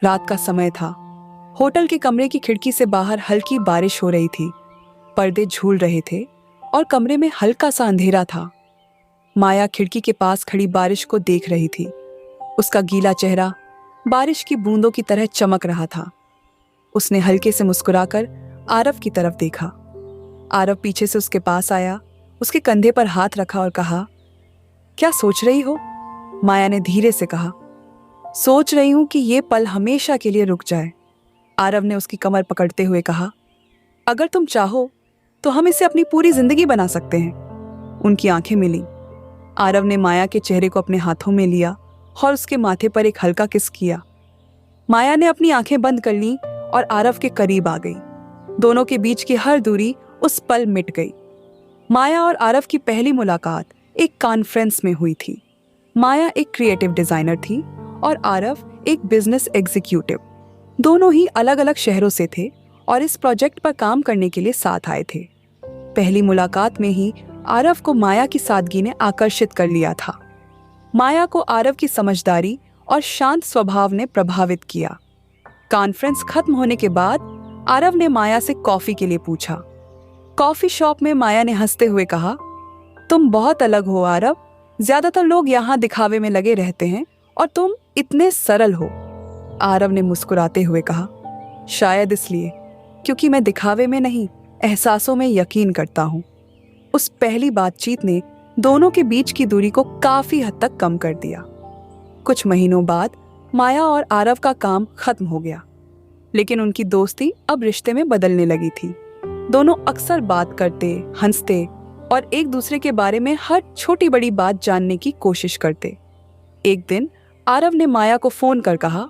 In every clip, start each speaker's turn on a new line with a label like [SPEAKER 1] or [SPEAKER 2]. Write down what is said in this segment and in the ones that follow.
[SPEAKER 1] रात का समय था। होटल के कमरे की खिड़की से बाहर हल्की बारिश हो रही थी। पर्दे झूल रहे थे और कमरे में हल्का सा अंधेरा था। माया खिड़की के पास खड़ी बारिश को देख रही थी। उसका गीला चेहरा बारिश की बूंदों की तरह चमक रहा था। उसने हल्के से मुस्कुराकर आरव की तरफ देखा। आरव पीछे से उसके पास आया, उसके कंधे पर हाथ रखा और कहा, क्या सोच रही हो? माया ने धीरे से कहा, सोच रही हूं कि ये पल हमेशा के लिए रुक जाए। आरव ने उसकी कमर पकड़ते हुए कहा, अगर तुम चाहो तो हम इसे अपनी पूरी जिंदगी बना सकते हैं। उनकी आंखें मिली। आरव ने माया के चेहरे को अपने हाथों में लिया और उसके माथे पर एक हल्का किस किया। माया ने अपनी आंखें बंद कर लीं और आरव के करीब आ गई। दोनों के बीच की हर दूरी उस पल मिट गई। माया और आरव की पहली मुलाकात एक कॉन्फ्रेंस में हुई थी। माया एक क्रिएटिव डिजाइनर थी और आरव एक बिजनेस एग्जीक्यूटिव। दोनों ही अलग अलग शहरों से थे और इस प्रोजेक्ट पर काम करने के लिए साथ आए थे। पहली मुलाकात में ही आरव को माया की सादगी ने आकर्षित कर लिया था। माया को आरव की समझदारी और शांत स्वभाव ने प्रभावित किया। कॉन्फ्रेंस खत्म होने के बाद आरव ने माया से कॉफी के लिए पूछा। कॉफी शॉप में माया ने हंसते हुए कहा, तुम बहुत अलग हो आरव। ज्यादातर लोग यहाँ दिखावे में लगे रहते हैं और तुम इतने सरल हो। आरव ने मुस्कुराते हुए कहा, शायद इसलिए क्योंकि मैं दिखावे में नहीं, एहसासों में यकीन करता हूँ। उस पहली बातचीत ने दोनों के बीच की दूरी को काफी हद तक कम कर दिया। कुछ महीनों बाद माया और आरव का काम खत्म हो गया, लेकिन उनकी दोस्ती अब रिश्ते में बदलने लगी थी। दोनों अक्सर बात करते, हंसते और एक दूसरे के बारे में हर छोटी बड़ी बात जानने की कोशिश करते। एक दिन आरव ने माया को फोन कर कहा,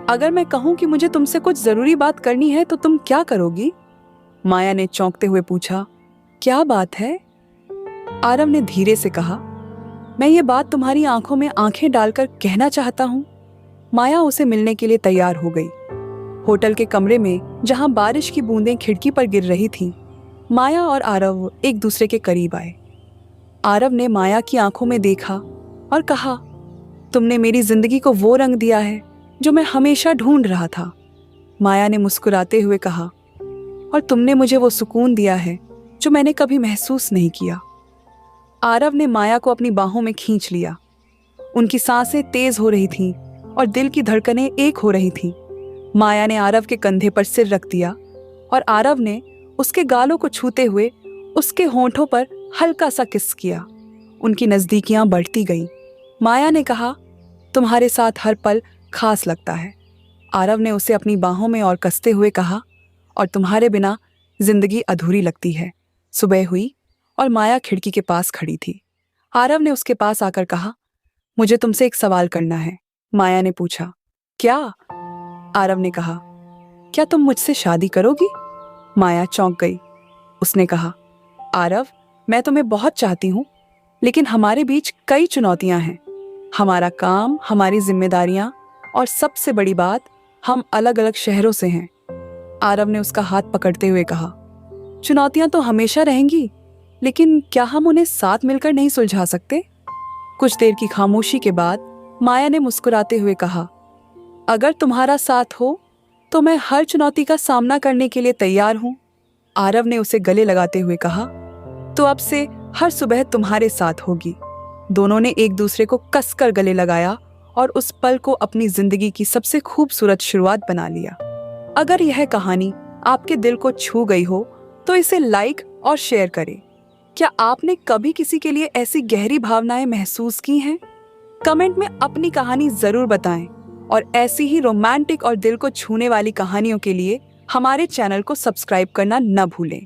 [SPEAKER 1] अगर मैं कहूं कि मुझे तुमसे कुछ जरूरी बात करनी है तो तुम क्या करोगी? माया ने चौंकते हुए पूछा, क्या बात है? आरव ने धीरे से कहा, मैं ये बात तुम्हारी आंखों में आंखें डालकर कहना चाहता हूँ। माया उसे मिलने के लिए तैयार हो गई। होटल के कमरे में जहां बारिश की बूंदें खिड़की पर गिर रही थीं, माया और आरव एक दूसरे के करीब आए। आरव ने माया की आंखों में देखा और कहा, तुमने मेरी जिंदगी को वो रंग दिया है जो मैं हमेशा ढूंढ रहा था। माया ने मुस्कुराते हुए कहा, और तुमने मुझे वो सुकून दिया है जो मैंने कभी महसूस नहीं किया। आरव ने माया को अपनी बाहों में खींच लिया। उनकी सांसें तेज हो रही थीं और दिल की धड़कनें एक हो रही थीं। माया ने आरव के कंधे पर सिर रख दिया और आरव ने उसके गालों को छूते हुए उसके होंठों पर हल्का सा किस किया। उनकी नजदीकियां बढ़ती गईं। माया ने कहा, तुम्हारे साथ हर पल खास लगता है। आरव ने उसे अपनी बाहों में और कसते हुए कहा, और तुम्हारे बिना जिंदगी अधूरी लगती है। सुबह हुई और माया खिड़की के पास खड़ी थी। आरव ने उसके पास आकर कहा, मुझे तुमसे एक सवाल करना है। माया ने पूछा, क्या? आरव ने कहा, क्या तुम मुझसे शादी करोगी? माया चौंक गई। उसने कहा, आरव, मैं तुम्हें बहुत चाहती हूँ, लेकिन हमारे बीच कई चुनौतियां हैं। हमारा काम, हमारी जिम्मेदारियां और सबसे बड़ी बात, हम अलग अलग शहरों से हैं। आरव ने उसका हाथ पकड़ते हुए कहा, चुनौतियां तो हमेशा रहेंगी, लेकिन क्या हम उन्हें साथ मिलकर नहीं सुलझा सकते? कुछ देर की खामोशी के बाद माया ने मुस्कुराते हुए कहा, अगर तुम्हारा साथ हो तो मैं हर चुनौती का सामना करने के लिए तैयार हूं। आरव ने उसे गले लगाते हुए कहा, तो अब से हर सुबह तुम्हारे साथ होगी। दोनों ने एक दूसरे को कसकर गले लगाया और उस पल को अपनी जिंदगी की सबसे खूबसूरत शुरुआत बना लिया। अगर यह कहानी आपके दिल को छू गई हो तो इसे लाइक और शेयर करें। क्या आपने कभी किसी के लिए ऐसी गहरी भावनाएं महसूस की हैं? कमेंट में अपनी कहानी जरूर बताएं और ऐसी ही रोमांटिक और दिल को छूने वाली कहानियों के लिए हमारे चैनल को सब्सक्राइब करना न भूलें।